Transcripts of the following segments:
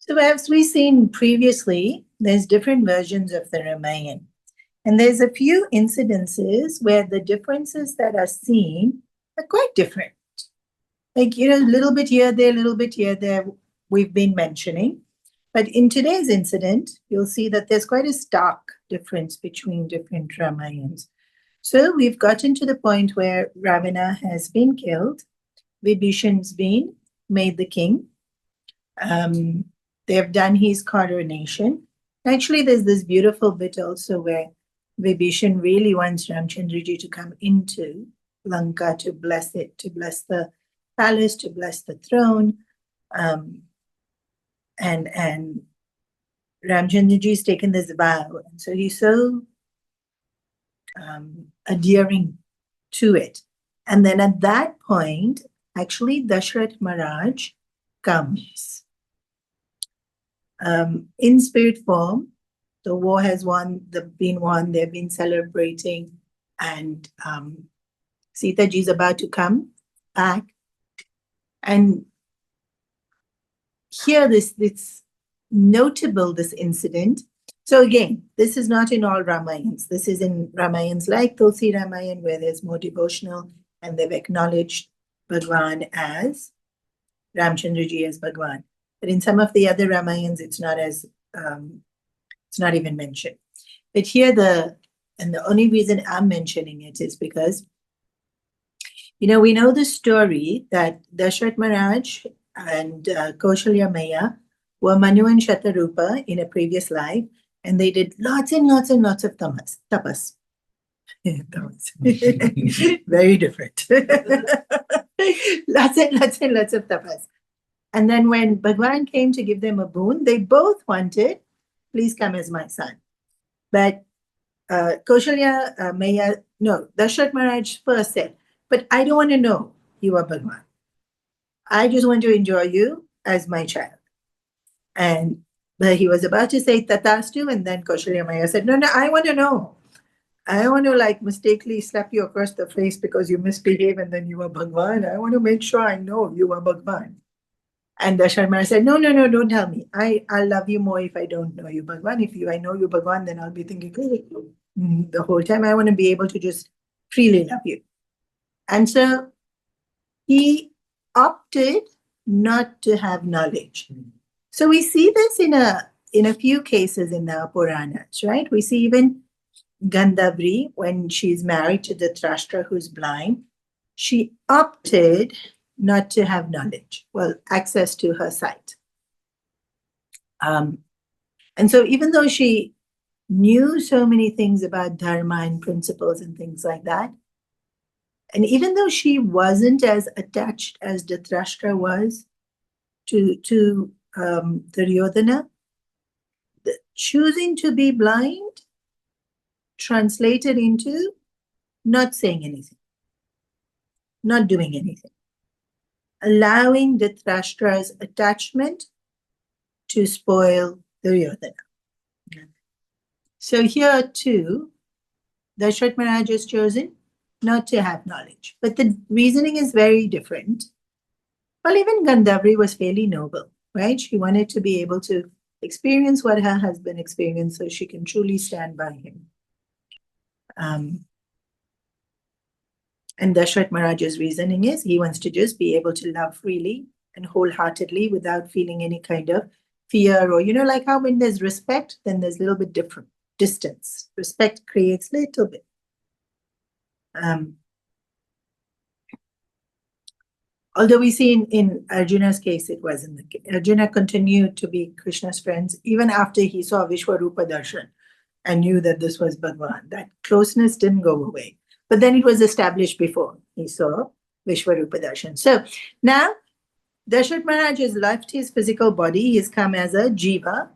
So as we've seen previously, there's different versions of the Ramayana. And there's a few incidences where the differences that are seen are quite different. Like, a little bit here, there, a little bit here, there, we've been mentioning. But in today's incident, you'll see that there's quite a stark difference between different Ramayans. So we've gotten to the point where Ravana has been killed. Vibhishan's been made the king. They have done his coronation. Actually, there's this beautiful bit also where Vibhishan really wants Ramchandraji to come into Lanka to bless it, to bless the palace, to bless the throne. And Ramchandraji's taken this vow. And so he's so adhering to it. And then at that point, actually, Dashrath Maharaj comes. In spirit form, the war has been won, they've been celebrating, and Sitaji is about to come back. And here, this notable, this incident. So again, this is not in all Ramayans. This is in Ramayans like Tulsi Ramayana, where there's more devotional, and they've acknowledged Bhagavan as Ramchandraji as Bhagavan. But in some of the other Ramayans, it's not even mentioned. But here, the only reason I'm mentioning it is because, we know the story that Dashrath Maharaj and Kaushalya Maya were Manu and Shatarupa in a previous life, and they did lots and lots and lots of tapas. Very different. Lots and lots and lots of tapas. And then when Bhagavan came to give them a boon, they both wanted, please come as my son. But Kaushalya Maya, no, Dashrath Maharaj first said, but I don't want to know you are Bhagavan. I just want to enjoy you as my child. And he was about to say Tatastu, and then Kaushalya Maya said, no, I want to know. I want to mistakenly slap you across the face because you misbehave and then you are Bhagavan. I want to make sure I know you are Bhagavan. And Dashrath Maharaj said, no, don't tell me. I'll love you more if I don't know you Bhagavan. If I know you Bhagavan, then I'll be thinking, the whole time I want to be able to just freely love you. And so he opted not to have knowledge. So we see this in a few cases in the Puranas, right? We see even Gandhavri, when she's married to Dhritarashtra, who's blind, she opted not to have knowledge, access to her sight. And so even though she knew so many things about Dharma and principles and things like that, and even though she wasn't as attached as Dhritarashtra was to Duryodhana, choosing to be blind translated into not saying anything, not doing anything, allowing Dhritarashtra's attachment to spoil Duryodhana. So here too, Dashrath Maharaj has chosen not to have knowledge. But the reasoning is very different. Well, even Gandhavri was fairly noble, right? She wanted to be able to experience what her husband experienced so she can truly stand by him. And Dashrath Maharaj's reasoning is he wants to just be able to love freely and wholeheartedly without feeling any kind of fear or, like how when there's respect, then there's a little bit different distance. Respect creates a little bit. Although we see in Arjuna's case, it wasn't the case. Arjuna continued to be Krishna's friends even after he saw Vishwarupa Darshan and knew that this was Bhagavan. That closeness didn't go away. But then it was established before he saw Vishwarupa Darshan. So now Dashrath Maharaj has left his physical body. He's come as a jiva.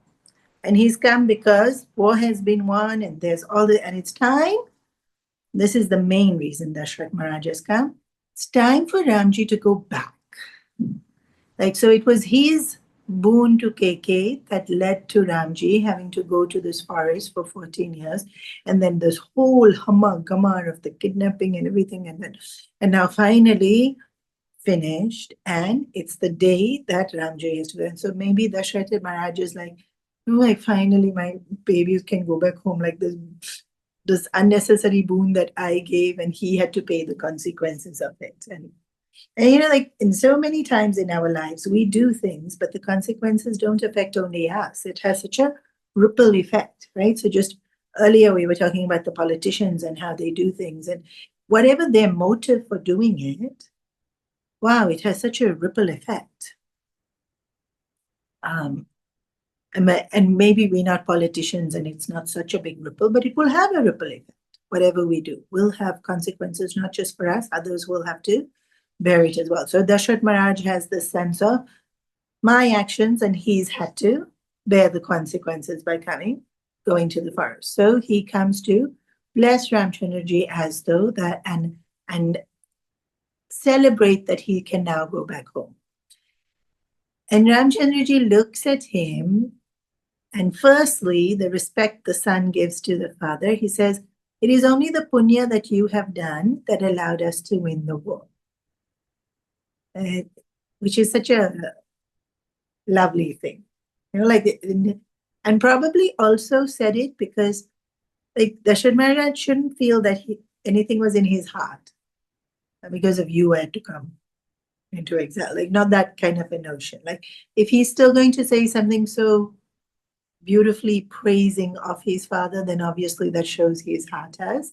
And he's come because war has been won and there's and it's time. This is the main reason Dashrath Maharaj has come. It's time for Ramji to go back. So it was his boon to KK that led to Ramji having to go to this forest for 14 years. And then this whole hammer gamar of the kidnapping and everything. And now finally, finished, and it's the day that Ramjay has to go. And so maybe Dashrath Maharaj is like, oh, like finally my babies can go back home, like this unnecessary boon that I gave, and he had to pay the consequences of it. And you know, like in so many times in our lives, we do things, but the consequences don't affect only us. It has such a ripple effect, right? So just earlier we were talking about the politicians and how they do things, and whatever their motive for doing it, wow, it has such a ripple effect. And maybe we're not politicians and it's not such a big ripple, but it will have a ripple effect. Whatever we do will have consequences, not just for us, others will have to bear it as well. So Dashrath Maharaj has this sense of my actions, and he's had to bear the consequences by going to the forest. So he comes to bless Ramchandraji as though that and celebrate that he can now go back home. And Ramchandraji looks at him, and firstly, the respect the son gives to the father, he says, it is only the punya that you have done that allowed us to win the war. Which is such a lovely thing. You know, like, and probably also said it because like Dashrath Maharaj shouldn't feel that anything was in his heart because of you had to come into exile. Like, not that kind of a notion. Like, if he's still going to say something so beautifully praising of his father, then obviously that shows his heart has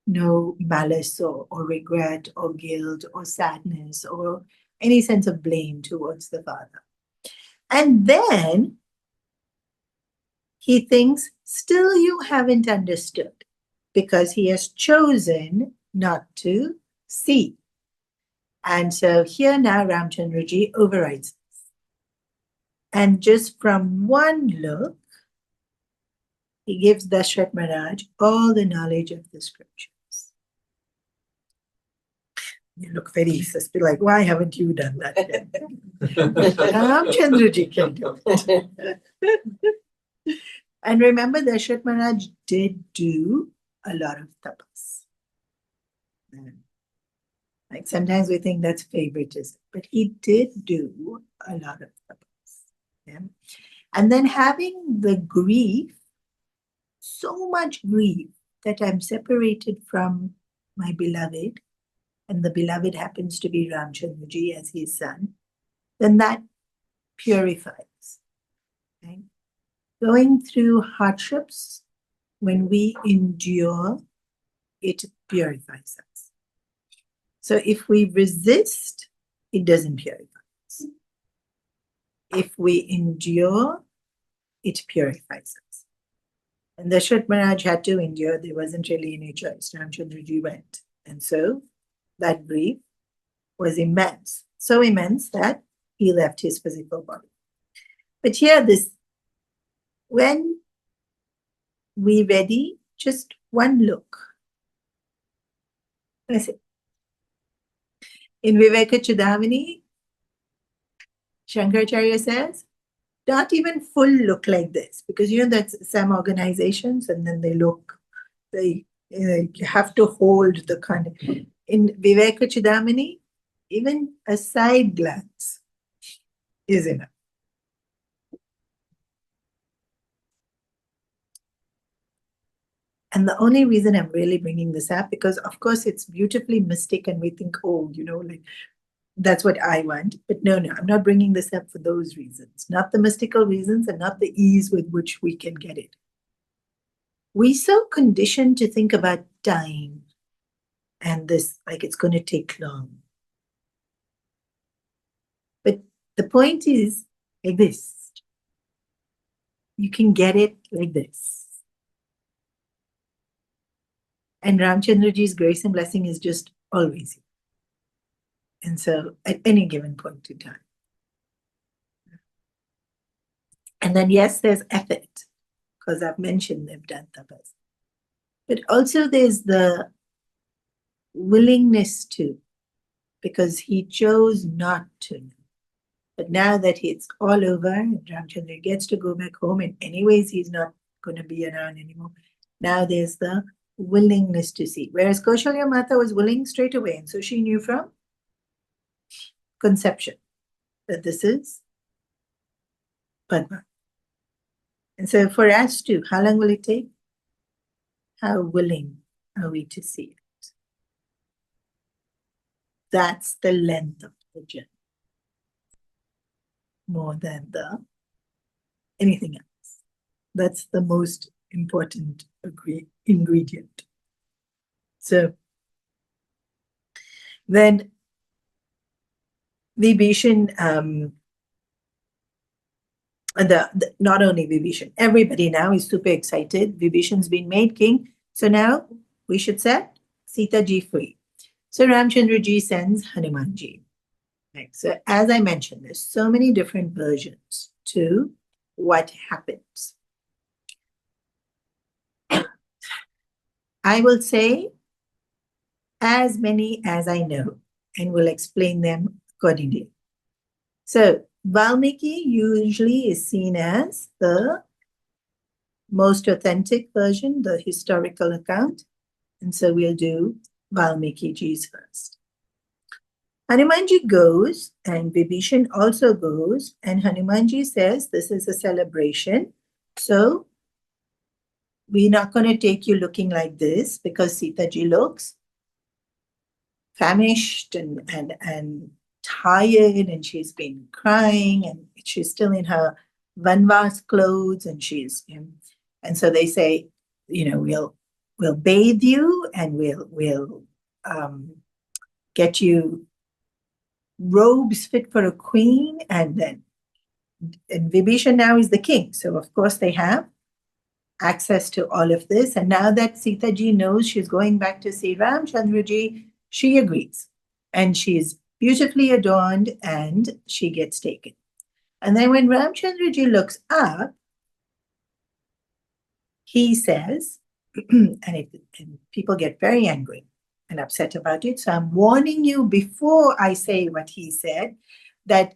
no malice or regret or guilt or sadness or any sense of blame towards the father. And then he thinks, still you haven't understood, because he has chosen not to see. And so here now Ramchandraji overrides this. And just from one look, he gives Dashrath Maharaj all the knowledge of the scriptures. You look very suspicious, like, why haven't you done that yet? Ramchandraji can do it. And remember, Dashrath Maharaj did do a lot of tapas. Like sometimes we think that's favoritism, but he did do a lot of tapas. Yeah? And then having the grief, so much grief that I'm separated from my beloved, and the beloved happens to be Ramchandraji as his son, then that purifies. Okay? Going through hardships, when we endure, it purifies us. So if we resist, it doesn't purify us. If we endure, it purifies us. And Dashrath Maharaj had to endure. There wasn't really any choice. Ramchandraji went. And so that grief was immense. So immense that he left his physical body. But here, when we ready, just one look. That's it. In Viveka Chudamani, Shankaracharya says, not even full look like this, because you know that's some organizations, and then they have to hold the kind of. In Viveka Chudamani, even a side glance is enough. And the only reason I'm really bringing this up, because of course it's beautifully mystic and we think, oh, you know, like that's what I want. But no, I'm not bringing this up for those reasons, not the mystical reasons and not the ease with which we can get it. We're so conditioned to think about time and this, like it's going to take long. But the point is like this. You can get it like this. And Ramchandraji's grace and blessing is just always here. And so at any given point in time. And then yes, there's effort, because I've mentioned they've done tapas. But also there's the willingness to, because he chose not to. But now that it's all over, and Ramchandra gets to go back home, and anyways, he's not going to be around anymore. Now there's the willingness to see. Whereas Kaushalya Mata was willing straight away, and so she knew from conception that this is Bhagavan. And so for us too, how long will it take? How willing are we to see it? That's the length of the journey, more than anything else. That's the most important ingredient. So then Vibhishan, not only Vibhishan, everybody now is super excited. Vibhishan's been made king. So now we should set Sitaji free. So Ramchandraji sends Hanumanji. Right. So as I mentioned, there's so many different versions to what happens. I will say as many as I know and will explain them accordingly. So Valmiki usually is seen as the most authentic version, the historical account. And so we'll do Valmiki Ji's first. Hanumanji goes and Vibhishan also goes, and Hanumanji says this is a celebration. So we're not going to take you looking like this because Sitaji looks famished and tired, and she's been crying, and she's still in her vanvas clothes, and and so they say, we'll bathe you and we'll get you robes fit for a queen, and Vibhishan now is the king, so of course they have access to all of this. And now that Sitaji knows she's going back to see Ramchandraji, she agrees, and she's beautifully adorned, and she gets taken. And then when Ramchandraji looks up, he says, and people get very angry and upset about it. So I'm warning you before I say what he said, that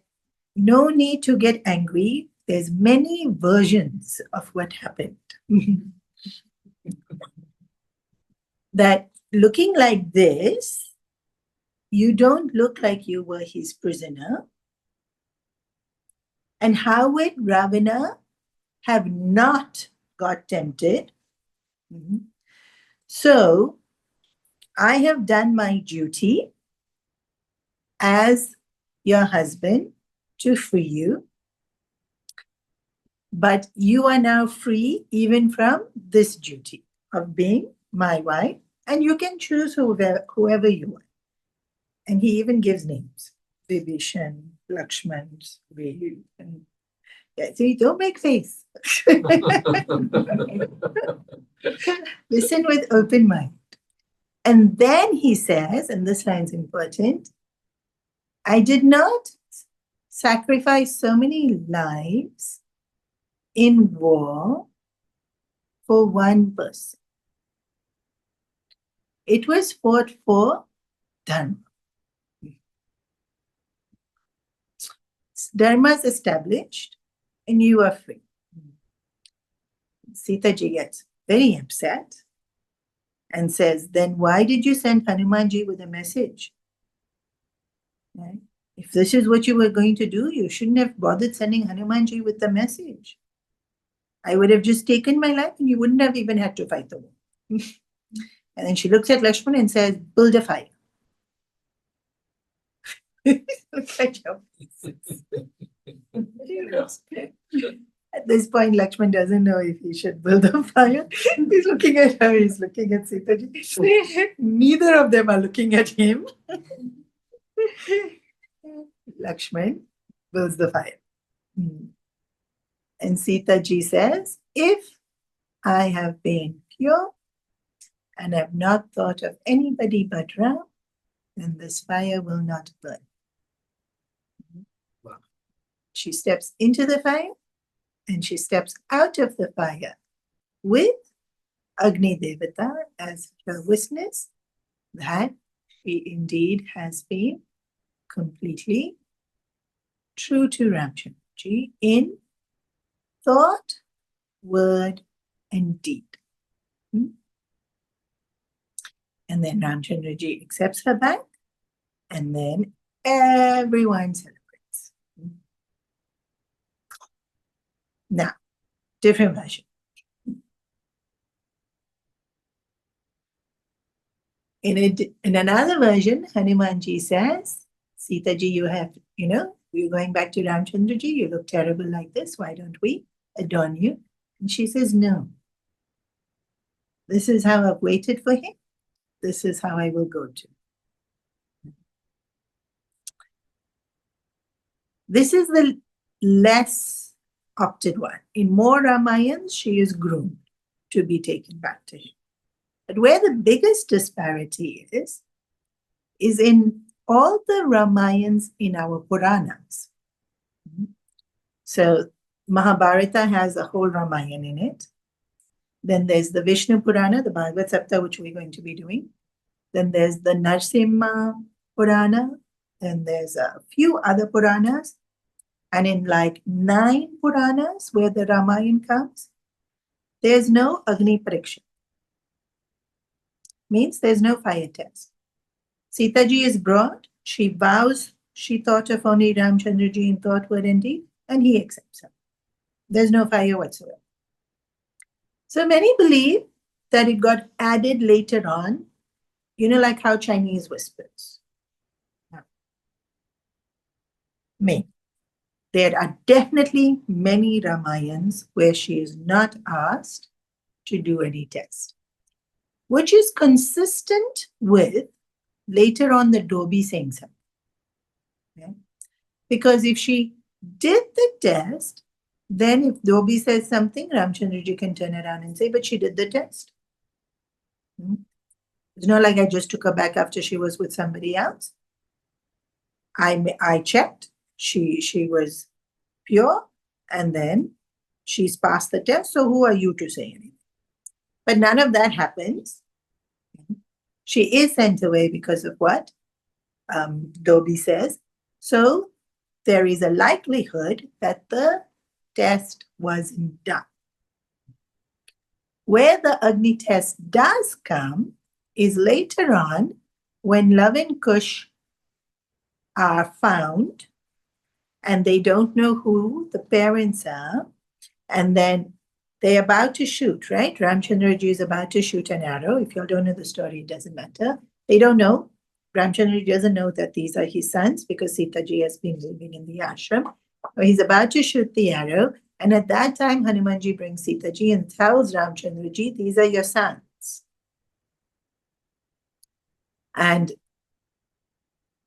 no need to get angry. There's many versions of what happened. That looking like this, you don't look like you were his prisoner. And how would Ravana have not got tempted? So I have done my duty as your husband to free you, but you are now free even from this duty of being my wife, and you can choose whoever you want. And he even gives names: Vibhishan, Lakshman, Vehu. See, don't make face. Listen with open mind. And then he says, and this line's important, I did not sacrifice so many lives in war for one person. It was fought for Dharma. Dharma is established and you are free. Sitaji gets very upset and says, then why did you send Hanumanji with a message? Right? If this is what you were going to do, you shouldn't have bothered sending Hanumanji with the message. I would have just taken my life and you wouldn't have even had to fight the war. And then she looks at Lakshman and says, build a fire. Look at your faces. At this point, Lakshman doesn't know if he should build a fire. He's looking at her, he's looking at Sitaji. Neither of them are looking at him. Lakshman builds the fire. And Sitaji says, if I have been pure and have not thought of anybody but Ram, then this fire will not burn. Wow. She steps into the fire and she steps out of the fire with Agni Devata as her witness that she indeed has been completely true to Ramchandraji in thought, word, and deed. And then Ramchandraji accepts her back, and then everyone celebrates. Now, different version. In another version, Hanumanji says, Sitaji, you have, we're going back to Ramchandraji, you look terrible like this, why don't we adorn you? And she says, no. This is how I've waited for him. This is how I will go to. This is the less opted one. In more Ramayans, she is groomed to be taken back to him. But where the biggest disparity is in all the Ramayans in our Puranas. So Mahabharata has a whole Ramayana in it. Then there's the Vishnu Purana, the Bhagavad Sapta, which we're going to be doing. Then there's the Narsimha Purana. Then there's a few other Puranas. And in like 9 Puranas where the Ramayana comes, there's no Agni Pariksha. Means there's no fire test. Sitaji is brought. She vows she thought of only Ramchandraji in thought, word, and deed, and he accepts her. There's no fire whatsoever. So many believe that it got added later on, like how Chinese whispers. May. There are definitely many Ramayans where she is not asked to do any test, which is consistent with later on the Dobi saying something. Okay? Because if she did the test, then if Dobi says something, Ramchandraji can turn around and say, but she did the test. It's not like I just took her back after she was with somebody else. I checked. She was pure, and then she's passed the test. So who are you to say anything? But none of that happens. She is sent away because of what Dobi says. So there is a likelihood that the test wasn't done. Where the Agni test does come is later on when Love and Kush are found and they don't know who the parents are, and then they're about to shoot, right? Ramchandraji is about to shoot an arrow. If you don't know the story, it doesn't matter. They don't know. Ramchandraji doesn't know that these are his sons because Sitaji has been living in the ashram. So he's about to shoot the arrow. And at that time, Hanumanji brings Sitaji and tells Ramchandraji, these are your sons. And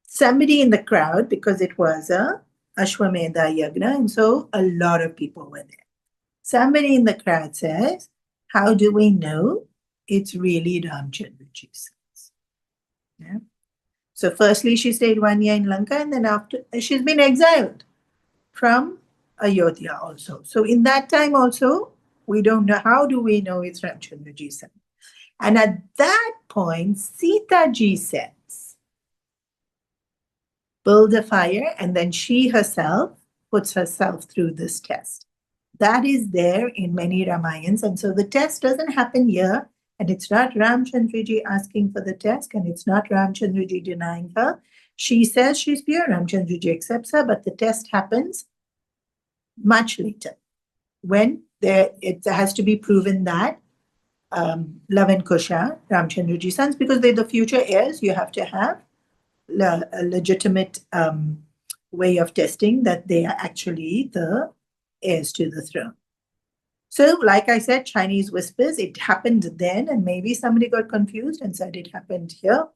somebody in the crowd, because it was a Ashwamedha Yagna, and so a lot of people were there. Somebody in the crowd says, how do we know it's really Ramchandraji's sons? Yeah. So firstly, she stayed 1 year in Lanka, and then after, she's been exiled from Ayodhya also. So in that time also, we don't know, how do we know it's Ramchandraji's son? And at that point, Sitaji says, build a fire, and then she herself puts herself through this test. That is there in many Ramayans. And so the test doesn't happen here. And it's not Ramchandraji asking for the test. And it's not Ramchandraji denying her. She says she's pure. Ramchandraji accepts her. But the test happens much later. When it has to be proven that Love and Kusha, Ramchandraji's sons, because they're the future heirs, you have to have a legitimate way of testing that they are actually the heirs to the throne. So, like I said, Chinese whispers, it happened then, and maybe somebody got confused and said it happened here.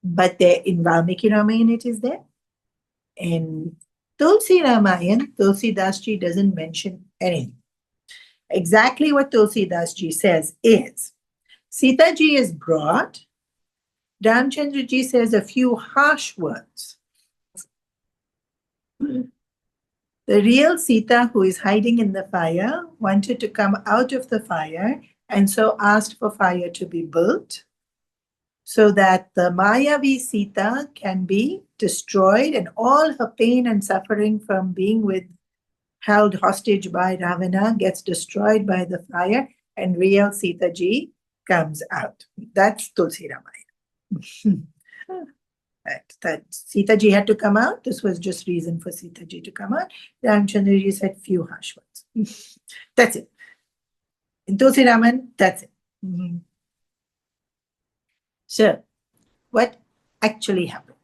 But there in Valmiki Ramayana, it is there. In Tulsi Ramayana, Tulsi Dasji doesn't mention anything. Exactly what Tulsi Dasji says is, Sitaji is brought. Ramchandraji says a few harsh words. The real Sita, who is hiding in the fire, wanted to come out of the fire and so asked for fire to be built so that the Mayavi Sita can be destroyed and all her pain and suffering from being held hostage by Ravana gets destroyed by the fire and real Sitaji comes out. That's Tulsi Ramayana. that Sitaji had to come out. This was just reason for Sitaji to come out. Ramchandraji said few harsh words. That's it. In Tulsi Raman, that's it. So, what actually happened?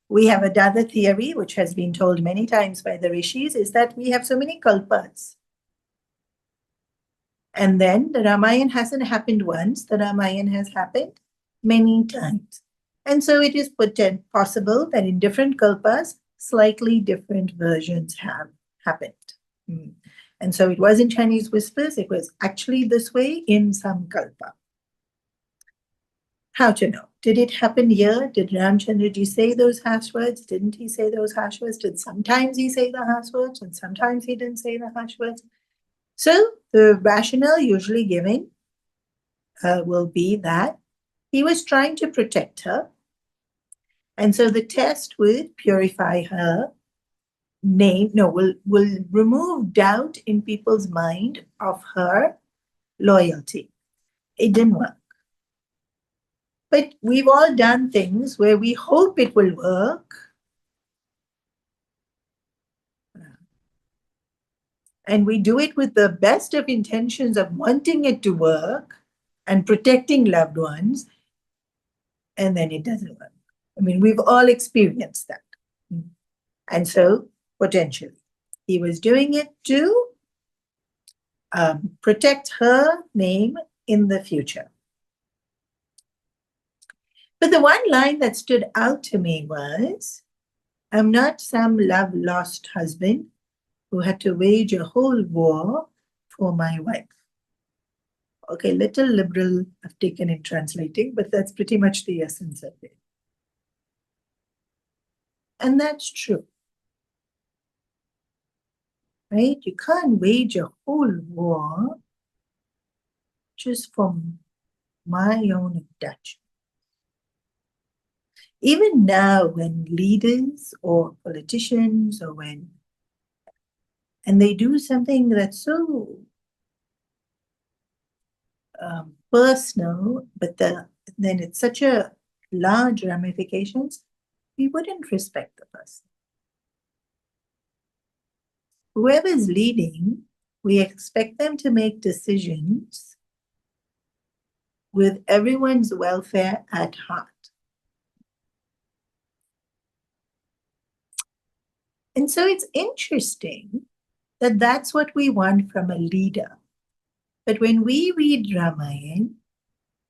We have another theory, which has been told many times by the rishis, is that we have so many kalpas. And then the Ramayana hasn't happened once, the Ramayana has happened many times. And so it is possible that in different kalpas, slightly different versions have happened. And so it was in Chinese whispers, it was actually this way in some kalpa. How to know? Did it happen here? Did Ramchandraji say those harsh words? Didn't he say those harsh words? Did sometimes he say the harsh words and sometimes he didn't say the harsh words? So the rationale usually given will be that he was trying to protect her. And so the test would purify her name, will remove doubt in people's mind of her loyalty. It didn't work. But we've all done things where we hope it will work. And we do it with the best of intentions of wanting it to work and protecting loved ones. And then it doesn't work. I mean, we've all experienced that. And so, potentially, he was doing it to protect her name in the future. But the one line that stood out to me was, I'm not some love-lost husband who had to wage a whole war for my wife. Okay, little liberal I've taken in translating, but that's pretty much the essence of it. And that's true. Right? You can't wage a whole war just for my own attachment. Even now, when leaders or politicians and they do something that's so personal, but then it's such a large ramifications, we wouldn't respect the person. Whoever is leading, we expect them to make decisions with everyone's welfare at heart. And so it's interesting that that's what we want from a leader. But when we read Ramayana,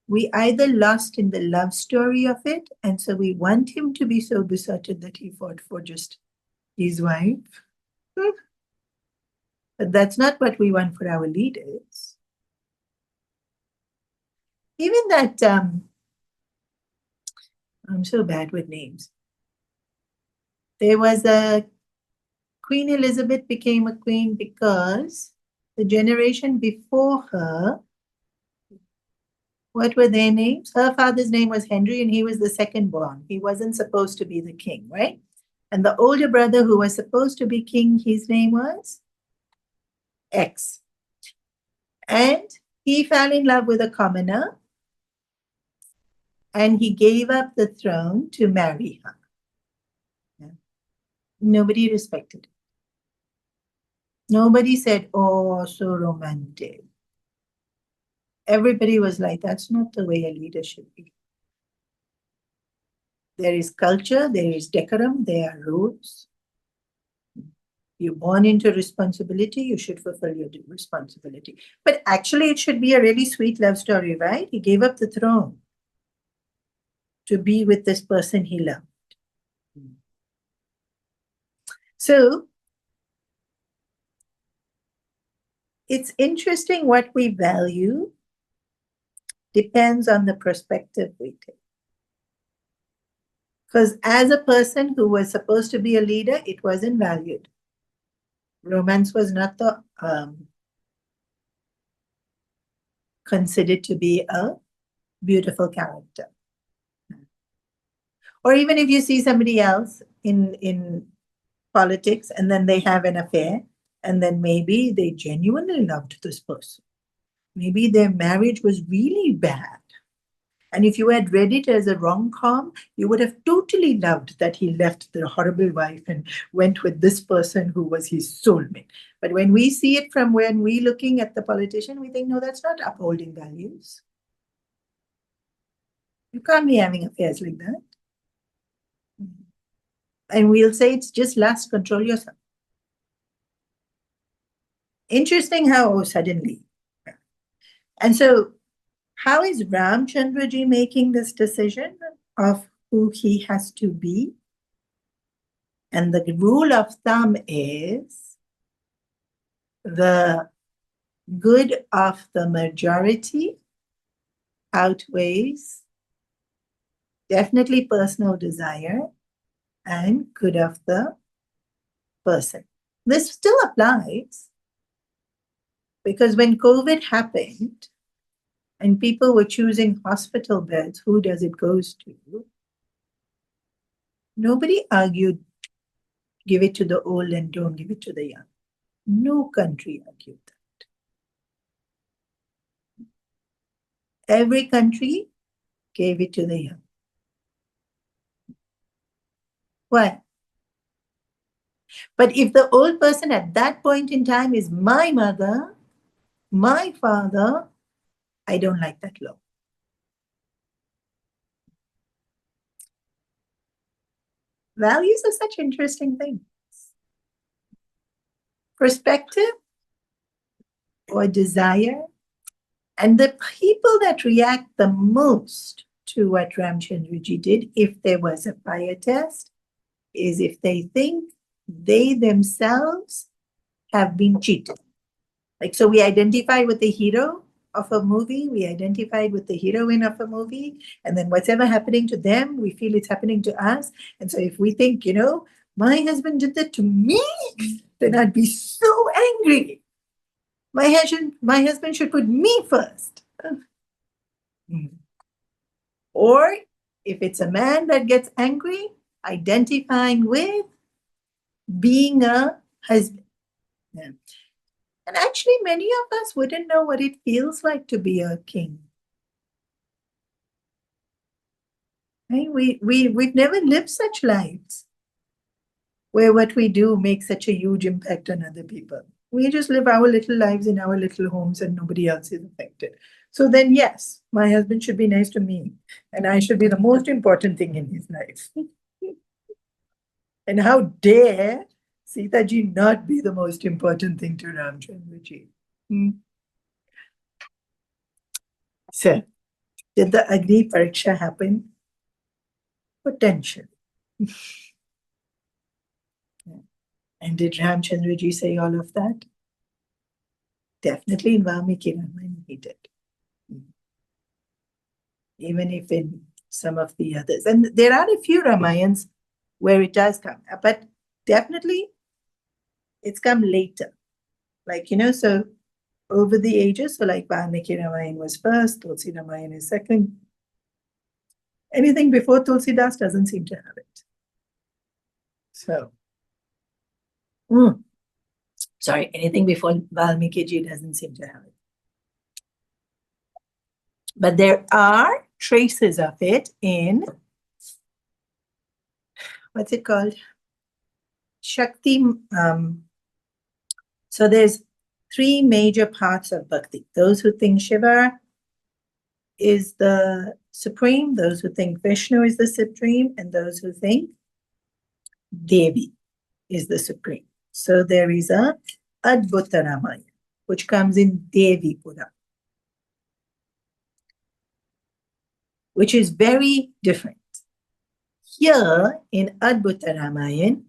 we either lost in the love story of it, and so we want him to be so besotted that he fought for just his wife. But that's not what we want for our leaders. Even that, I'm so bad with names. There was a Queen Elizabeth became a queen because the generation before her, what were their names? Her father's name was Henry and he was the second born. He wasn't supposed to be the king, right? And the older brother who was supposed to be king, his name was X. And he fell in love with a commoner and he gave up the throne to marry her. Yeah. Nobody respected it. Nobody said, oh, so romantic. Everybody was like, that's not the way a leader should be. There is culture, there is decorum, there are rules. You're born into responsibility, you should fulfill your responsibility. But actually, it should be a really sweet love story, right? He gave up the throne to be with this person he loved. So, it's interesting what we value depends on the perspective we take. Because as a person who was supposed to be a leader, it wasn't valued. Romance was not the considered to be a beautiful character. Or even if you see somebody else in politics and then they have an affair, and then maybe they genuinely loved this person. Maybe their marriage was really bad. And if you had read it as a rom-com, you would have totally loved that he left the horrible wife and went with this person who was his soulmate. But when we see it from when we're looking at the politician, we think, no, that's not upholding values. You can't be having affairs like that. And we'll say it's just lust, control yourself. Interesting how suddenly. And so how is Ramchandraji making this decision of who he has to be? And the rule of thumb is the good of the majority outweighs definitely personal desire and good of the person. This still applies because when COVID happened and people were choosing hospital beds, who does it goes to? Nobody argued, give it to the old and don't give it to the young. No country argued that. Every country gave it to the young. Why? But if the old person at that point in time is my mother, my father, I don't like that law. Values are such interesting things. Perspective or desire. And the people that react the most to what Ramchandraji did, if there was a fire test, is if they think they themselves have been cheated. Like, so we identify with the hero of a movie, we identified with the heroine of a movie, and then whatever happening to them, we feel it's happening to us. And so if we think, you know, my husband did that to me, then I'd be so angry. My husband should put me first. Or if it's a man that gets angry, identifying with being a husband. Yeah. And actually, many of us wouldn't know what it feels like to be a king. Right? We've never lived such lives where what we do makes such a huge impact on other people. We just live our little lives in our little homes and nobody else is affected. So then, yes, my husband should be nice to me and I should be the most important thing in his life. And how dare Sitaji not be the most important thing to Ramchandraji? So, did the Agni Pariksha happen? Potentially. And did Ramchandraji say all of that? Definitely in Valmiki Ramayana he did. Even if in some of the others. And there are a few Ramayans where it does come. But definitely it's come later. Like, you know, so over the ages, so like Valmiki Ramayana was first, Tulsi Ramayana is second. Anything before Tulsidas doesn't seem to have it. So, sorry, anything before Valmiki ji doesn't seem to have it. But there are traces of it in, what's it called? Shakti. So there's three major parts of bhakti. Those who think Shiva is the supreme, those who think Vishnu is the supreme, and those who think Devi is the supreme. So there is a Adbhuta Ramayana, which comes in Devi Pura, which is very different. Here in Adbhuta Ramayana,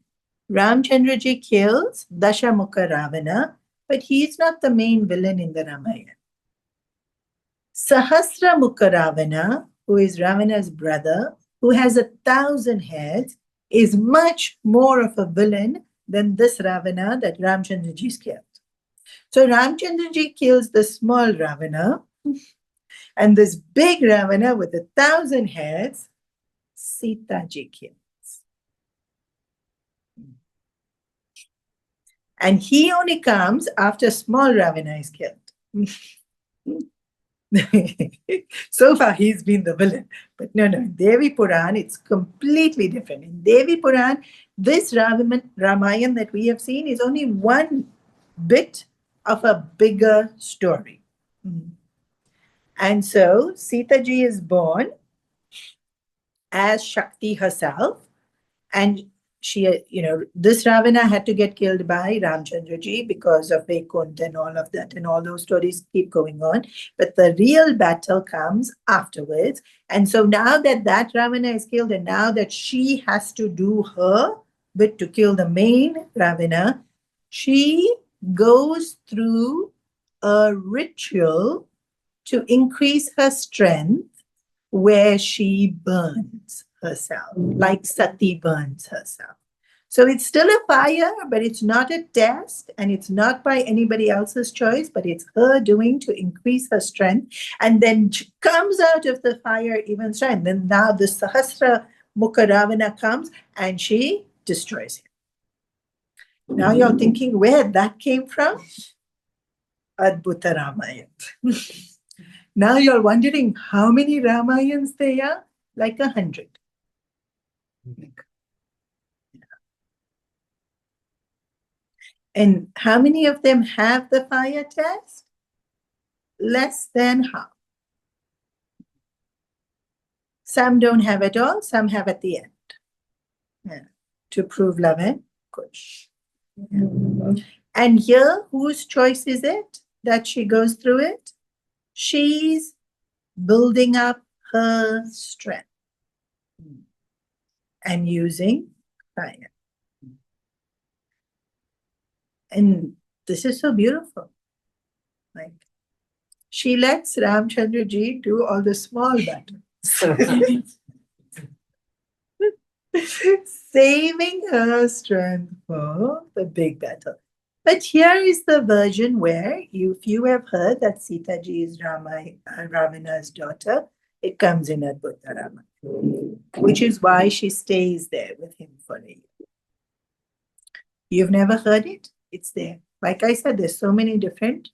Ramchandraji kills Dashamukha Ravana, but he is not the main villain in the Ramayana. Sahasramukha Ravana, who is Ravana's brother, who has 1,000 heads, is much more of a villain than this Ravana that Ramchandraji killed. So Ramchandraji kills the small Ravana, and this big Ravana with 1,000 heads, Sitaji kills. And he only comes after small Ravana is killed. So far, he's been the villain. But no, Devi Puran, it's completely different. In Devi Puran, this Ramayana that we have seen is only one bit of a bigger story. And so, Sitaji is born as Shakti herself, and she, this Ravana had to get killed by Ramchandraji because of Vaikunt and all of that, and all those stories keep going on. But the real battle comes afterwards. And so now that Ravana is killed, and now that she has to do her bit to kill the main Ravana, she goes through a ritual to increase her strength, where she burns herself, like Sati burns herself. So it's still a fire, but it's not a test, and it's not by anybody else's choice, but it's her doing to increase her strength. And then she comes out of the fire even strength. Then now the Sahasra Mukha Ravana comes and she destroys him. Now you're thinking where that came from? Adbhuta Ramayana. Now you're wondering how many Ramayans there are? Like 100. And how many of them have the fire test? Less than half. Some don't have at all, some have at the end. To prove love and kush. And here, whose choice is it that she goes through it? She's building up her strength and using fire. And this is so beautiful. Like, she lets Ramchandraji do all the small battles. Saving her strength for the big battle. But here is the version where, if you have heard that Sitaji is Ravana's daughter, it comes in Adbhuta Ramayana, which is why she stays there with him for a year. You've never heard it? It's there. Like I said, there's so many different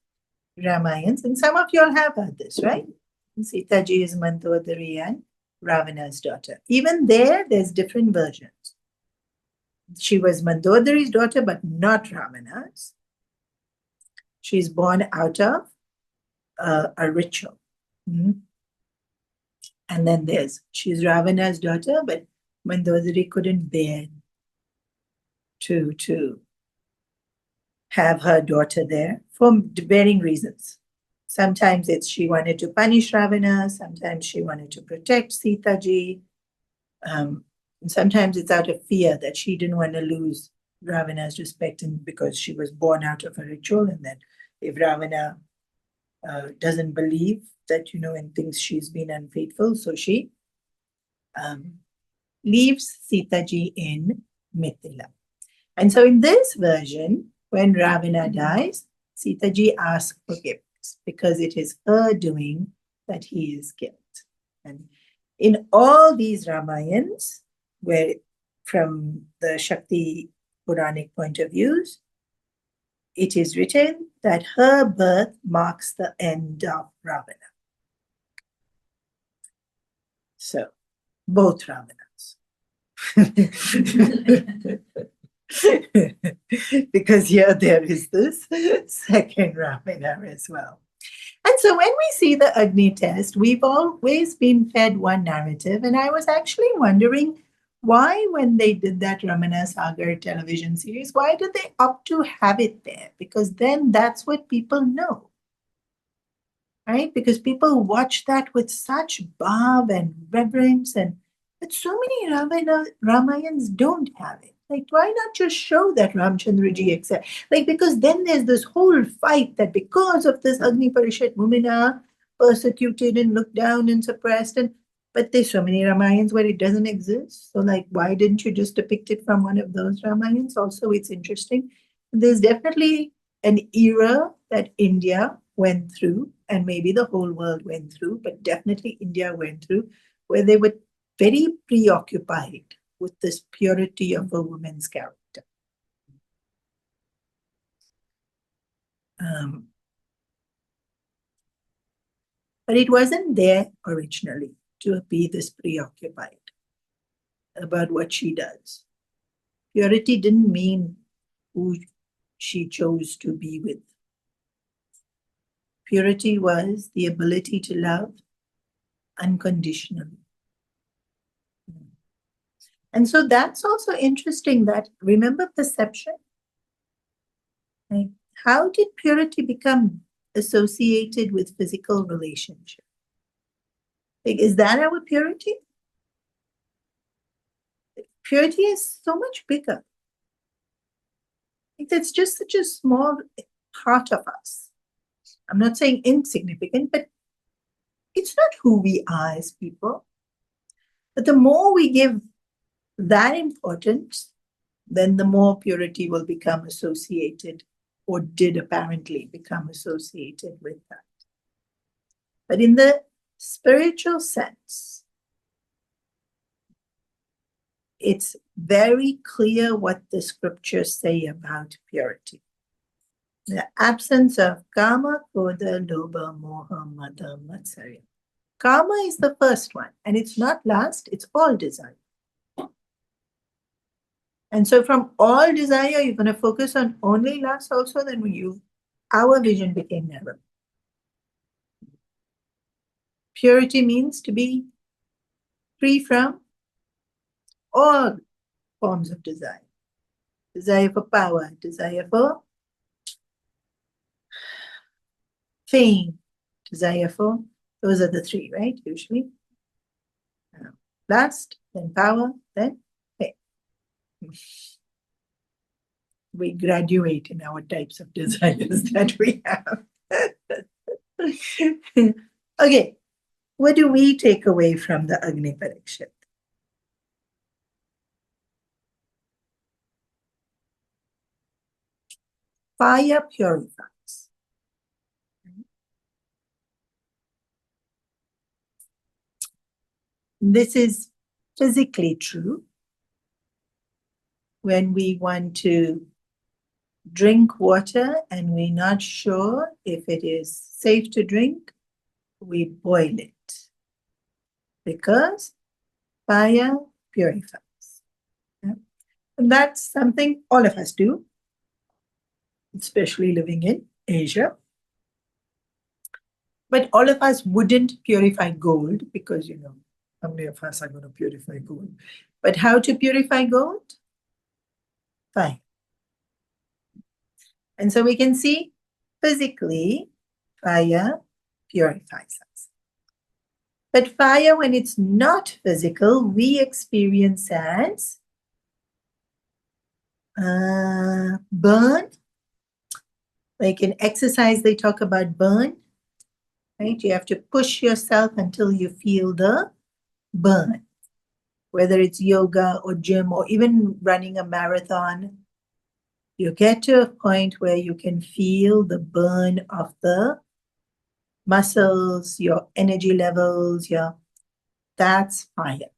Ramayans, and some of you all have heard this, right? Sitaji is Mandodari and Ravana's daughter. Even there's different versions. She was Mandodari's daughter, but not Ravana's. She's born out of a ritual. And then she's Ravana's daughter, but Mandodari couldn't bear to have her daughter there for varying reasons. Sometimes she wanted to punish Ravana, sometimes she wanted to protect Sitaji. And sometimes it's out of fear that she didn't want to lose Ravana's respect, and because she was born out of a ritual, and that if Ravana doesn't believe that, and thinks she's been unfaithful, so she leaves Sitaji in Mithila. And so in this version, when Ravana dies, Sitaji asks forgiveness because it is her doing that he is killed. And in all these Ramayans, where from the Shakti Puranic point of view, it is written that her birth marks the end of Ravana. So, both Ravanas. Because here there is this second Ravana as well. And so when we see the Agni test, we've always been fed one narrative. And I was actually wondering why, when they did that Ramana Sagar television series, why did they opt to have it there? Because then that's what people know, right? Because people watch that with such bhav and reverence, but so many Ramayans don't have it. Like, why not just show that Ramchandraji accept? Like, because then there's this whole fight that because of this Agni Parishad, women are persecuted and looked down and suppressed. But there's so many Ramayans where it doesn't exist. So, like, why didn't you just depict it from one of those Ramayans? Also, it's interesting. There's definitely an era that India went through, and maybe the whole world went through, but definitely India went through, where they were very preoccupied with this purity of a woman's character. But it wasn't there originally to be this preoccupied about what she does. Purity didn't mean who she chose to be with. Purity was the ability to love unconditionally. And so that's also interesting that, remember perception? Right? How did purity become associated with physical relationship? Like, is that our purity? Purity is so much bigger. Like, that's just such a small part of us. I'm not saying insignificant, but it's not who we are as people. But the more we give that importance, then the more purity will become associated, or did apparently become associated with that. But in the spiritual sense, it's very clear what the scriptures say about purity. The absence of kama, krodha, lobha, moha, mada, matsarya. Kama is the first one, and it's not last, it's all desire. And so from all desire, you're going to focus on only lust also, then our vision became narrow. Purity means to be free from all forms of desire. Desire for power, desire for fame, desire for, those are the three, right? Usually. Lust, then power, then fame. We graduate in our types of desires that we have. Okay, what do we take away from the Agni Parikshit? Fire purifies. This is physically true. When we want to drink water and we're not sure if it is safe to drink, we boil it because fire purifies. Yeah? And that's something all of us do, especially living in Asia. But all of us wouldn't purify gold because, how many of us are going to purify gold? But how to purify gold? Fire. And so we can see physically, fire purifies us. But fire, when it's not physical, we experience as burn. Like in exercise, they talk about burn. Right? You have to push yourself until you feel the burn. Whether it's yoga or gym or even running a marathon, you get to a point where you can feel the burn of the muscles, your energy levels, that's fire.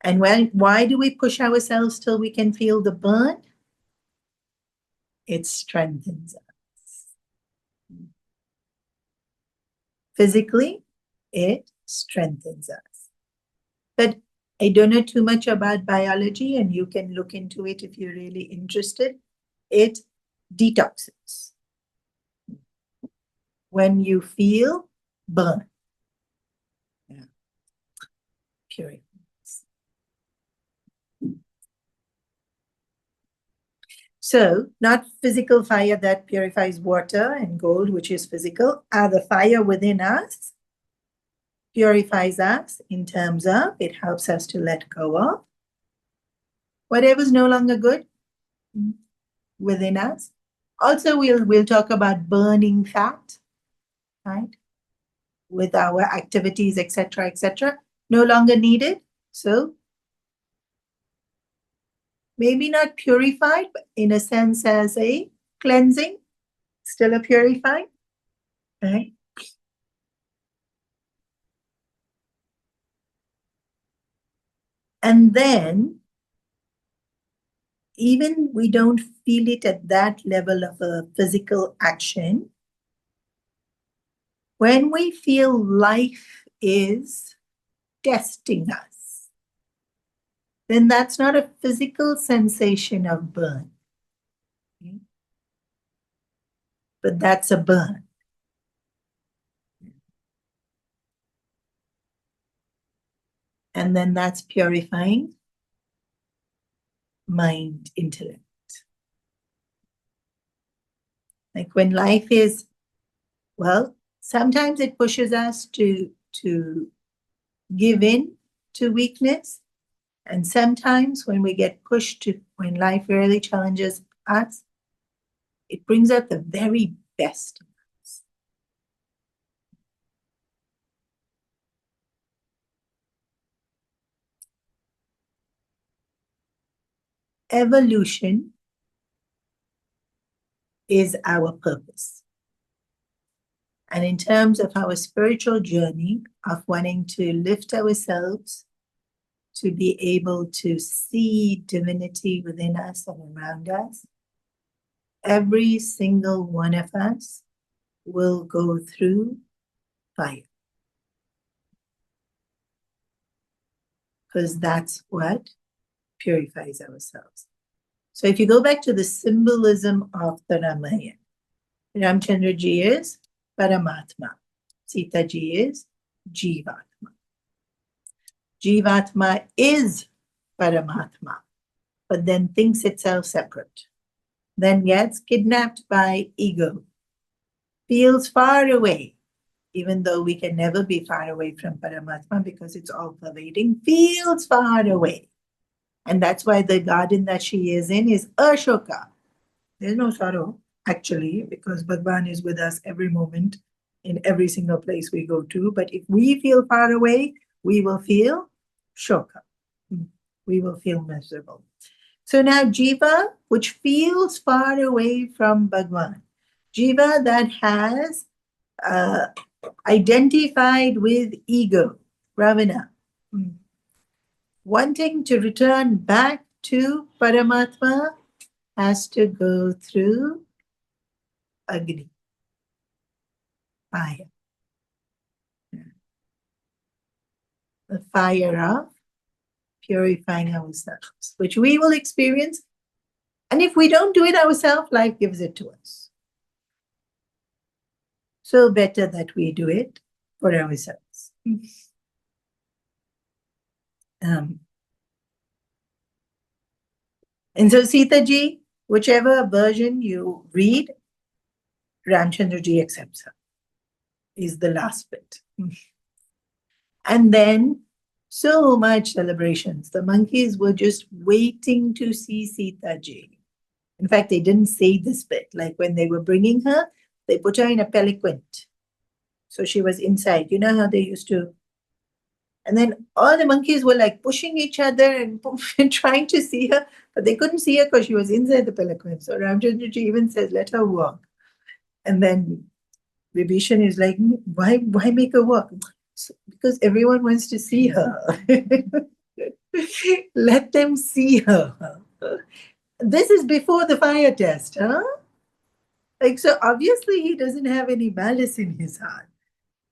And why do we push ourselves till we can feel the burn? It strengthens us. Physically, it strengthens us. But I don't know too much about biology, and you can look into it if you're really interested. It detoxes. When you feel burn. Yeah. Purifies. So, not physical fire that purifies water and gold, which is physical, the fire within us purifies us in terms of it helps us to let go of whatever's no longer good within us. Also, we'll talk about burning fat, right? With our activities, etc., no longer needed. So maybe not purified, but in a sense as a cleansing, still a purifying, right? And then, even we don't feel it at that level of a physical action, When we feel life is testing us, then that's not a physical sensation of burn, okay? But that's a burn. And then that's purifying mind, intellect. Like when life is, well, sometimes it pushes us to give in to weakness. And sometimes when we get pushed to, when life really challenges us, it brings out the very best in us. Evolution is our purpose. And in terms of our spiritual journey of wanting to lift ourselves, to be able to see divinity within us and around us, every single one of us will go through fire. Because that's what purifies ourselves. So if you go back to the symbolism of the Ramayana, Ramchandraji is Paramatma, Sitaji is Jivatma. Jivatma is Paramatma, but then thinks itself separate. Then gets kidnapped by ego, feels far away, even though we can never be far away from Paramatma because it's all pervading, feels far away. And that's why the garden that she is in is Ashoka. There's no sorrow, actually, because Bhagavan is with us every moment in every single place we go to. But if we feel far away, we will feel shoka. We will feel miserable. So now Jiva, which feels far away from Bhagavan, Jiva that has identified with ego, Ravana, wanting to return back to Paramatma, has to go through Agni, fire. The fire of purifying ourselves, which we will experience. And if we don't do it ourselves, life gives it to us. So better that we do it for ourselves. And so Sitaji, whichever version you read, Ramchandraji accepts her, is the last bit. And then so much celebrations. The monkeys were just waiting to see Sitaji. In fact, they didn't say this bit. Like when they were bringing her, they put her in a peliquant. So she was inside. You know how they used to. And then all the monkeys were like pushing each other and trying to see her, but they couldn't see her because she was inside the peliquant. So Ramchandraji even says, let her walk. And then Vibhishan is like, why make her walk? So, because everyone wants to see her. Let them see her. This is before the fire test, huh? Like, so obviously he doesn't have any malice in his heart.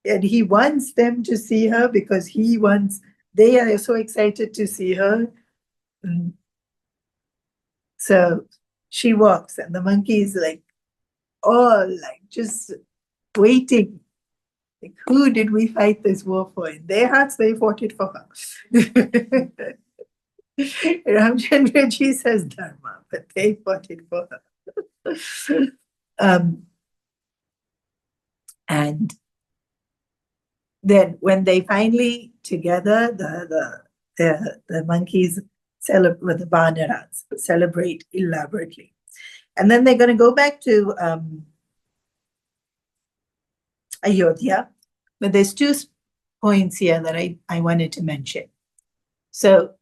And he wants them to see her because they are so excited to see her. So she walks and the monkey is like, all like just waiting. Like, who did we fight this war for? In their hearts, they fought it for her. Ramchandraji says Dharma, but they fought it for her. And then when they finally together, the monkeys with the Banaras celebrate elaborately. And then they're going to go back to Ayodhya. But there's two points here that I wanted to mention. So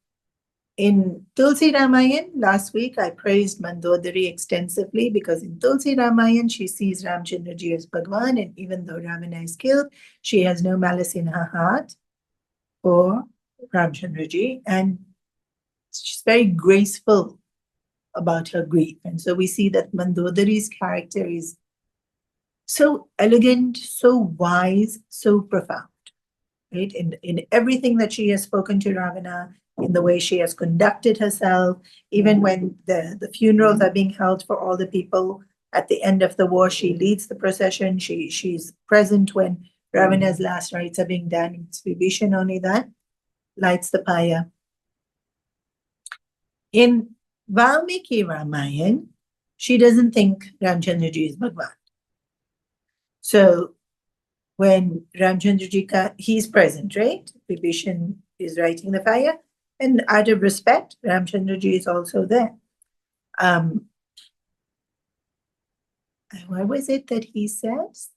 in Tulsi Ramayana, last week, I praised Mandodari extensively because in Tulsi Ramayana, she sees Ramchandraji as Bhagavan, and even though Ravana is killed, she has no malice in her heart for Ramchandraji, and she's very graceful about her grief. And so we see that Mandodari's character is so elegant, so wise, so profound, right? In everything that she has spoken to Ravana, in the way she has conducted herself, even when the funerals are being held for all the people at the end of the war, she leads the procession. She's present when Ravana's last rites are being done. It's Vibhishan only that lights the pyre. In Valmiki Ramayana, she doesn't think Ramchandraji is Bhagavan. So when Ramchandraji, he's present, right? Vibhishan is writing the fire. And out of respect, Ramchandraji is also there. What was it that he says?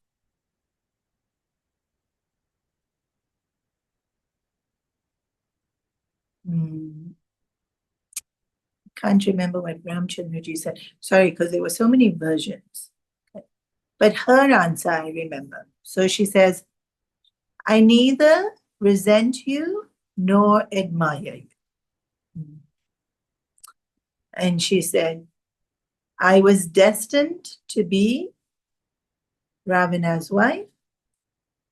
Can't remember what Ramchandraji said. Sorry, because there were so many versions. But her answer, I remember. So she says, I neither resent you nor admire you. And she said, I was destined to be Ravana's wife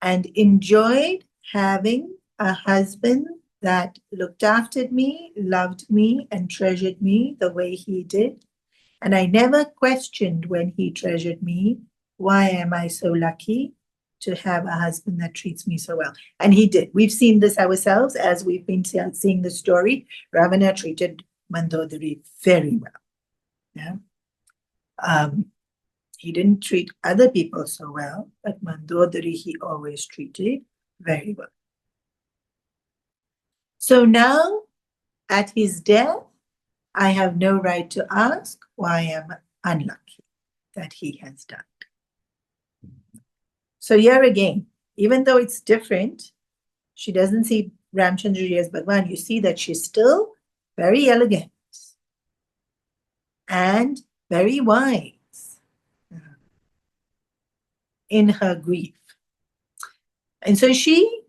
and enjoyed having a husband that looked after me, loved me, and treasured me the way he did. And I never questioned when he treasured me, why am I so lucky to have a husband that treats me so well? And he did. We've seen this ourselves as we've been seeing the story. Ravana treated Mandodari very well. Yeah. He didn't treat other people so well, but Mandodari he always treated very well. So now, at his death, I have no right to ask why I am unlucky that he has died. So here again, even though it's different, she doesn't see Ramchandraji as Bhagavan. You see that she's still very elegant and very wise in her grief. And so she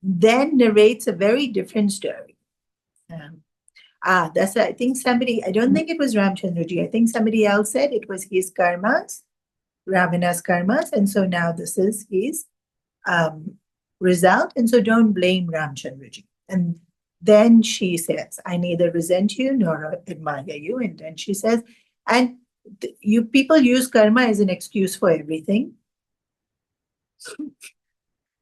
then narrates a very different story. That's I think somebody, I don't think it was Ramchandraji. I think somebody else said it was his karmas, Ravana's karmas. And so now this is his result. And so don't blame Ramchandraji. And then she says, I neither resent you nor admire you. And then she says, and you people use karma as an excuse for everything.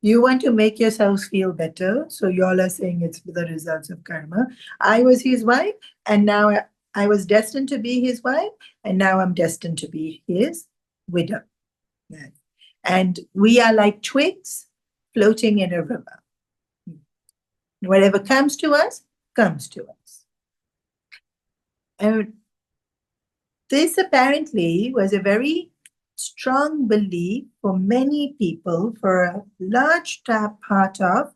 You want to make yourselves feel better. So you all are saying it's the results of karma. I was his wife, and now I was destined to be his wife, and now I'm destined to be his widow. Yes. And we are like twigs floating in a river. Whatever comes to us, comes to us. And this apparently was a very strong belief for many people, for a large part of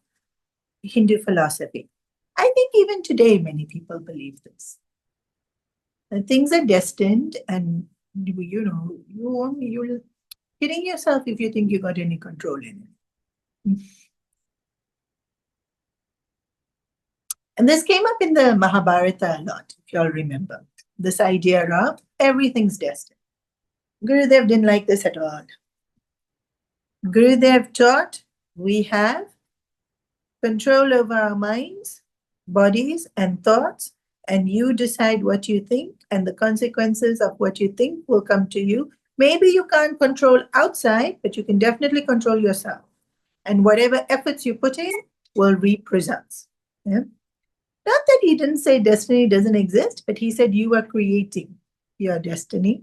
Hindu philosophy. I think even today, many people believe this. That things are destined, and you're kidding yourself if you think you got any control in it. And this came up in the Mahabharata a lot, if you all remember. This idea of everything's destined. Gurudev didn't like this at all. Gurudev taught we have control over our minds, bodies, and thoughts, and you decide what you think, and the consequences of what you think will come to you. Maybe you can't control outside, but you can definitely control yourself. And whatever efforts you put in will reap results. Yeah? Not that he didn't say destiny doesn't exist, but he said you are creating your destiny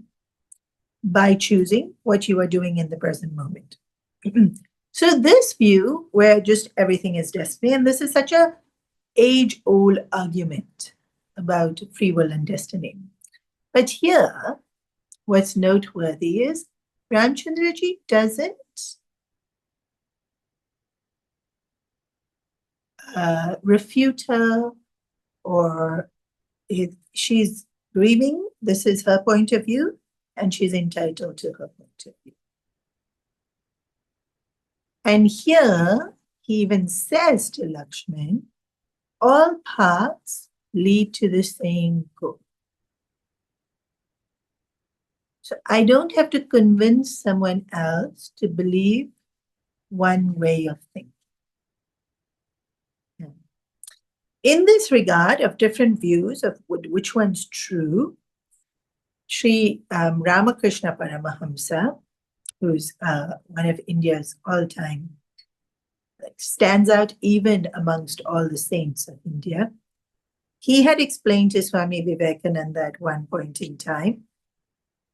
by choosing what you are doing in the present moment. So this view where just everything is destiny, and this is such a age-old argument about free will and destiny. But here, what's noteworthy is Ramchandraji doesn't refute her, or she's grieving. This is her point of view, and she's entitled to her point of view. And here, he even says to Lakshman, all paths lead to the same goal. So I don't have to convince someone else to believe one way of thinking. In this regard of different views of which one's true, Sri Ramakrishna Paramahamsa, who's one of India's all-time, stands out even amongst all the saints of India. He had explained to Swami Vivekananda at one point in time,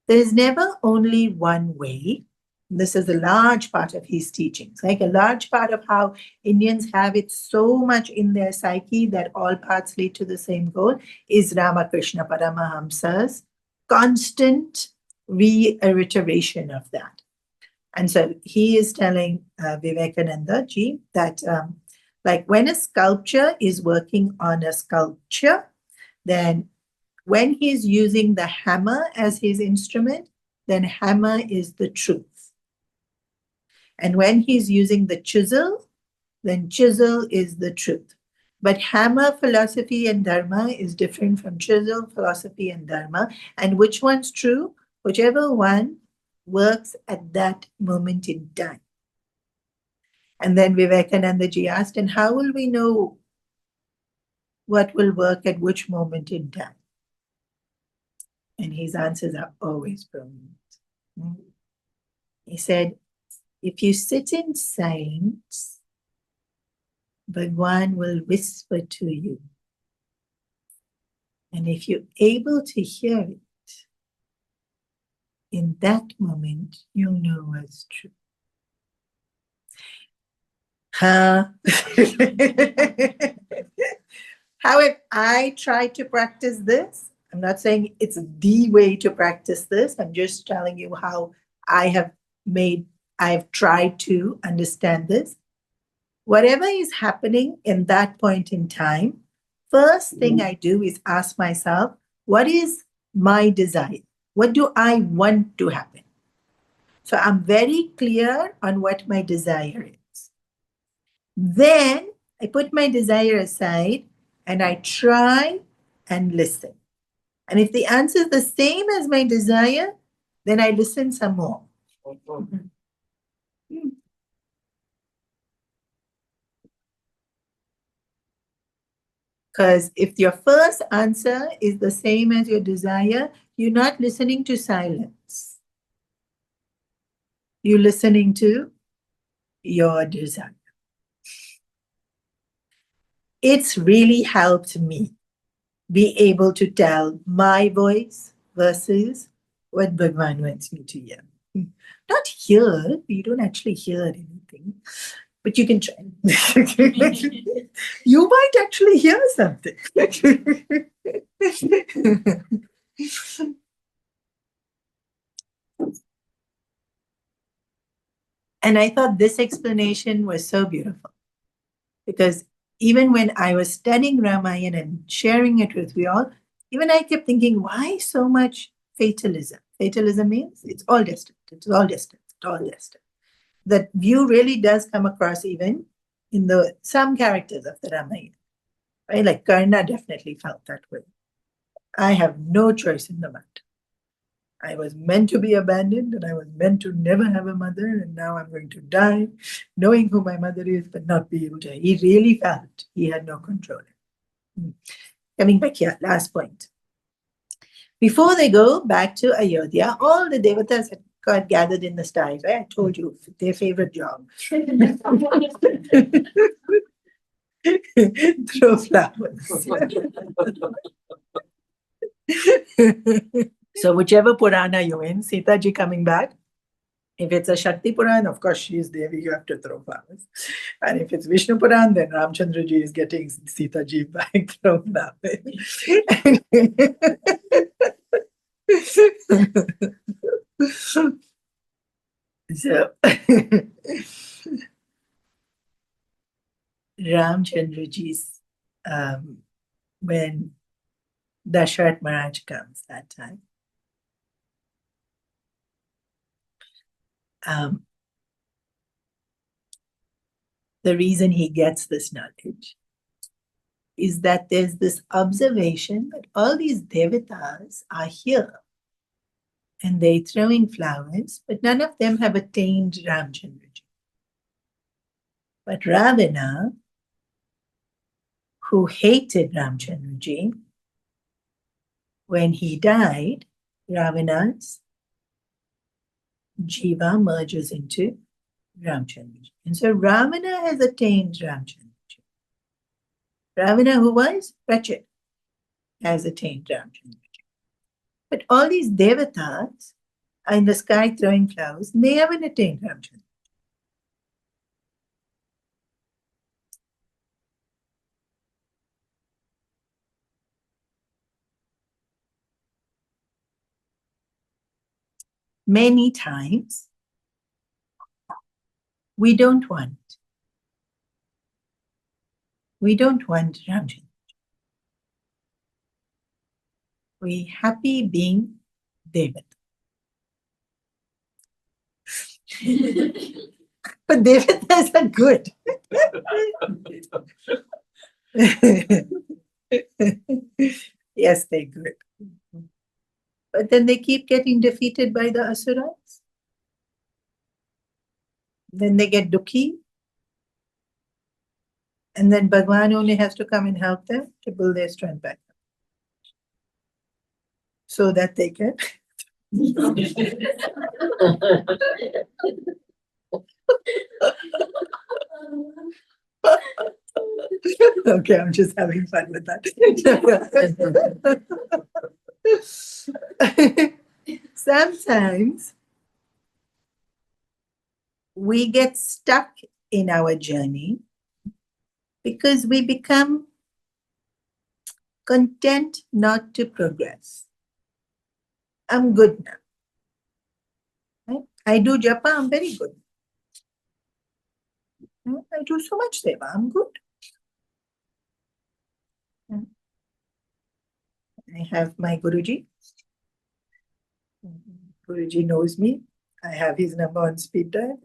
there is never only one way. This is a large part of his teachings, like a large part of how Indians have it so much in their psyche that all paths lead to the same goal, is Ramakrishna Paramahamsa's constant reiteration of that. And so he is telling Vivekananda ji that like when a sculptor is working on a sculpture, then when he's using the hammer as his instrument, then hammer is the truth. And when he's using the chisel, then chisel is the truth. But hammer, philosophy, and dharma is different from chisel, philosophy, and dharma. And which one's true? Whichever one works at that moment in time. And then Vivekananda ji asked, and how will we know what will work at which moment in time? And his answers are always brilliant. He said, if you sit in silence, Bhagavan will whisper to you. And if you're able to hear it, in that moment, you'll know what's true. How have I tried to practice this? I'm not saying it's the way to practice this. I'm just telling you how I've tried to understand this. Whatever is happening in that point in time, first thing I do is ask myself, what is my desire? What do I want to happen? So I'm very clear on what my desire is. Then I put my desire aside and I try and listen. And if the answer is the same as my desire, then I listen some more. Because if your first answer is the same as your desire, you're not listening to silence. You're listening to your desire. It's really helped me be able to tell my voice versus what Bhagavan wants me to hear. Not hear, you don't actually hear anything, but you can try. You might actually hear something. And I thought this explanation was so beautiful because even when I was studying Ramayana and sharing it with you all, even I kept thinking, why so much fatalism? Fatalism means it's all destined. It's all destined. It's all destined. That view really does come across even in some characters of the Ramayana. Right? Like Karna definitely felt that way. I have no choice in the matter. I was meant to be abandoned and I was meant to never have a mother, and now I'm going to die knowing who my mother is but not be able to. He really felt he had no control. Coming back here, last point. Before they go back to Ayodhya, all the devatas had got gathered in the styes. Right? I told you their favorite job. Throw flowers. So whichever Purana you're in, Sitaji coming back, if it's a Shakti Purana, of course she is Devi, you have to throw flowers. And if it's Vishnu Purana, then Ramchandraji is getting Sitaji back, throw flowers. So Ramchandraji's, when Dasharath Maharaj comes that time, the reason he gets this knowledge is that there's this observation that all these devatas are here. and they're throwing flowers, but none of them have attained Ramchandraji. But Ravana, who hated Ramchandraji, when he died, Ravana's jiva merges into Ramchandraji. And so Ravana has attained Ramchandraji. Ravana, who was wretched, has attained Ramchandraji. But all these devatas are in the sky throwing flowers, they haven't attained Ramchandraji. Many times, we don't want Ramchandraji. We're happy being Devata. But Devatas are good. Yes, they're good. But then they keep getting defeated by the asuras. Then they get dukhi. And then Bhagavan only has to come and help them to build their strength back up. So that they can. Okay, I'm just having fun with that. Sometimes we get stuck in our journey because we become content not to progress. I'm good now. Right? I do japa, I'm very good. I do so much seva, I'm good. I have my Guruji. Guruji knows me. I have his number on speed dial.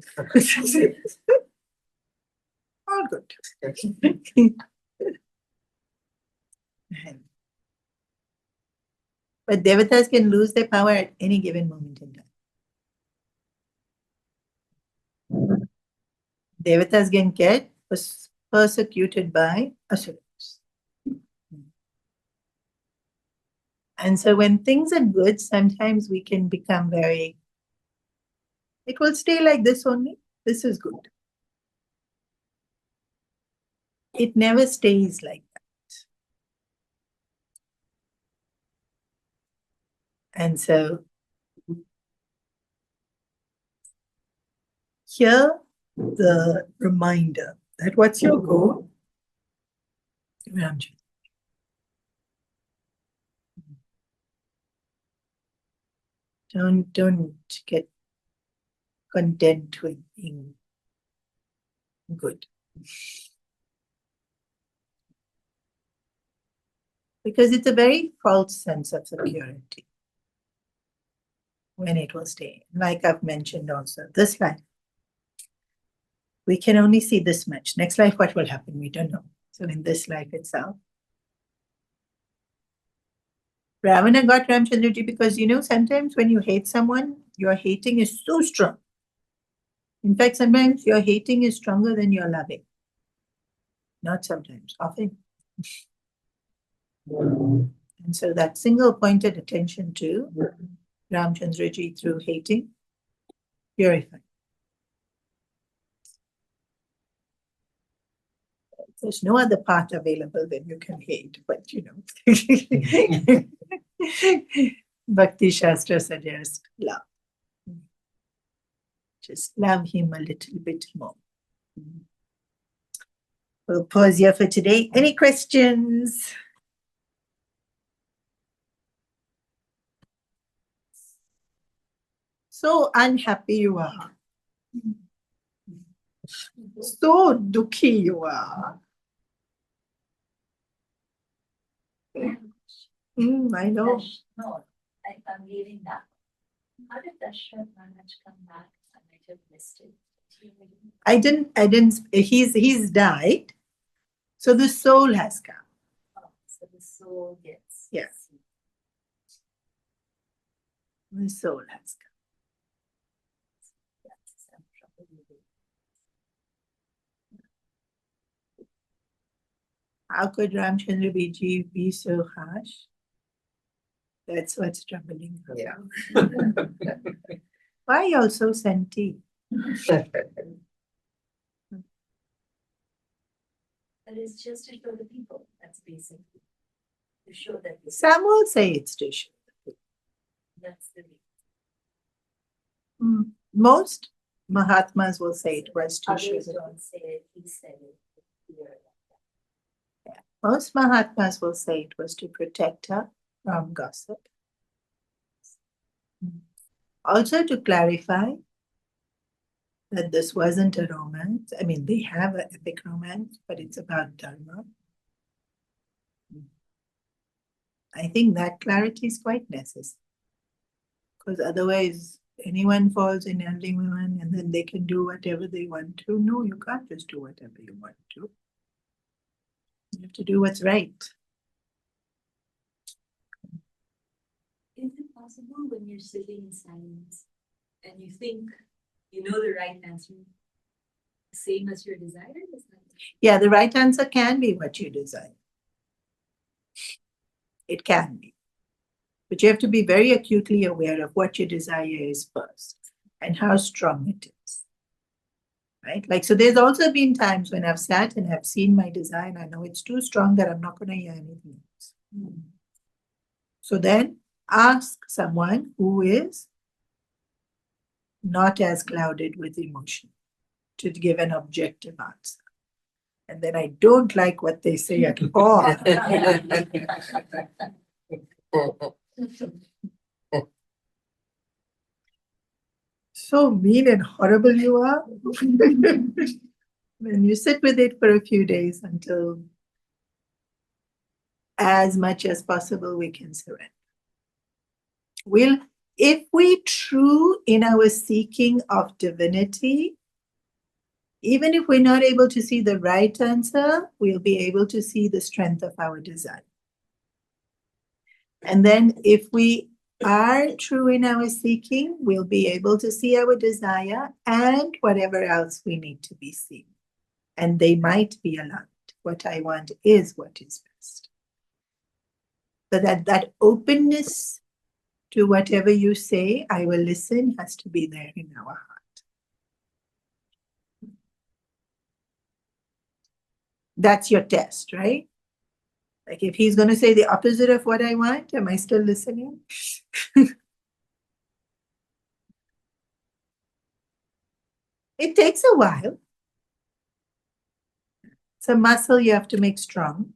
All good. But devatas can lose their power at any given moment in time. Devatas can get persecuted by asuras. And so when things are good, sometimes we can become very, it will stay like this only. This is good. It never stays like that. And so here, the reminder that what's your goal? Ramji. Don't get content with being good. Because it's a very false sense of security when it will stay. Like I've mentioned also, this life, we can only see this much. Next life, what will happen? We don't know. So in this life itself, Ravana got Ramchandraji because, sometimes when you hate someone, your hating is so strong. In fact, sometimes your hating is stronger than your loving. Not sometimes, often. And so that single pointed attention to Ramchandraji through hating, purified. There's no other path available that you can hate, but Bhakti Shastra suggests love. Just love him a little bit more. We'll pause here for today. Any questions? So unhappy you are. So dukhi you are. I know. No, I'm leaving that. How did Dashrath Maharaj come back? I might have missed it. I didn't, he's died. So the soul has come. Oh, so the soul gets. Yes. The soul has come. That's some trouble with it. How could Ramchandra Ji be so harsh? That's what's troubling her. Yeah. Why are you all so senti? That is just to show the people. That's basically to show that Some will say it's to show. that's the reason. Most Mahatmas will say it was to show. Others don't say it. He said it. Here. Most Mahatmas will say it was to protect her from gossip. Also to clarify that this wasn't a romance. I mean, they have an epic romance, but it's about Dharma. I think that clarity is quite necessary. Because otherwise, anyone falls in elderly women and then they can do whatever they want to. No, you can't just do whatever you want to. You have to do what's right. Is it possible when you're sitting in silence and you think you know the right answer, same as your desire? Is that Yeah, the right answer can be what you desire. It can be. But you have to be very acutely aware of what your desire is first and how strong it is. Right? Like, so there's also been times when I've sat and I've seen my desire and I know it's too strong that I'm not going to hear anything else. So then ask someone who is not as clouded with emotion to give an objective answer. And then I don't like what they say at all. So mean and horrible you are. Then you sit with it for a few days until as much as possible we can surrender. If we true in our seeking of divinity, even if we're not able to see the right answer, we'll be able to see the strength of our desire. And then if we are true in our seeking, we'll be able to see our desire and whatever else we need to be seen. And they might be aligned. What I want is what is best. But that openness to whatever you say, I will listen, has to be there in our heart. That's your test, right? Like if he's going to say the opposite of what I want, am I still listening? It takes a while. It's a muscle you have to make strong.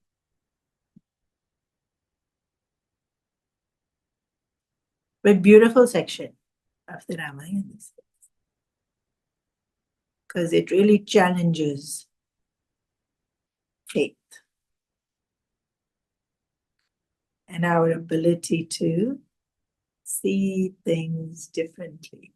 But beautiful section of the Ramayana. Because it really challenges faith and our ability to see things differently.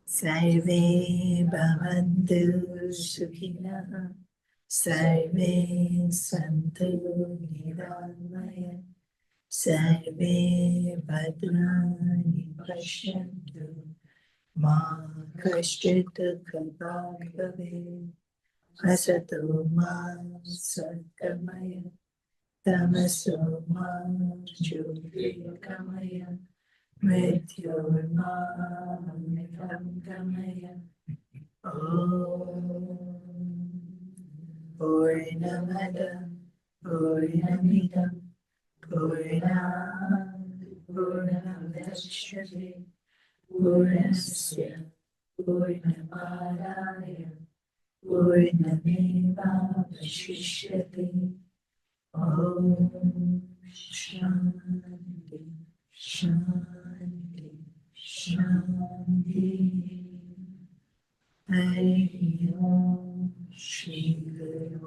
Sarve bhavantu sukhinah, sarve santu niramaya, sarve bhadrani pashyantu, ma kaschit dukhabhag bhavet, asato ma satgamaya, tamaso ma jyotirgamaya, Mrityormamritamgamaya. Om Purnamada Purnamidam Purnat Purnamdachyate Purnasya Purnamadaya Purnameva Vashishyate. Om Shanti Shanti Shanti. Hari Om Shri Guru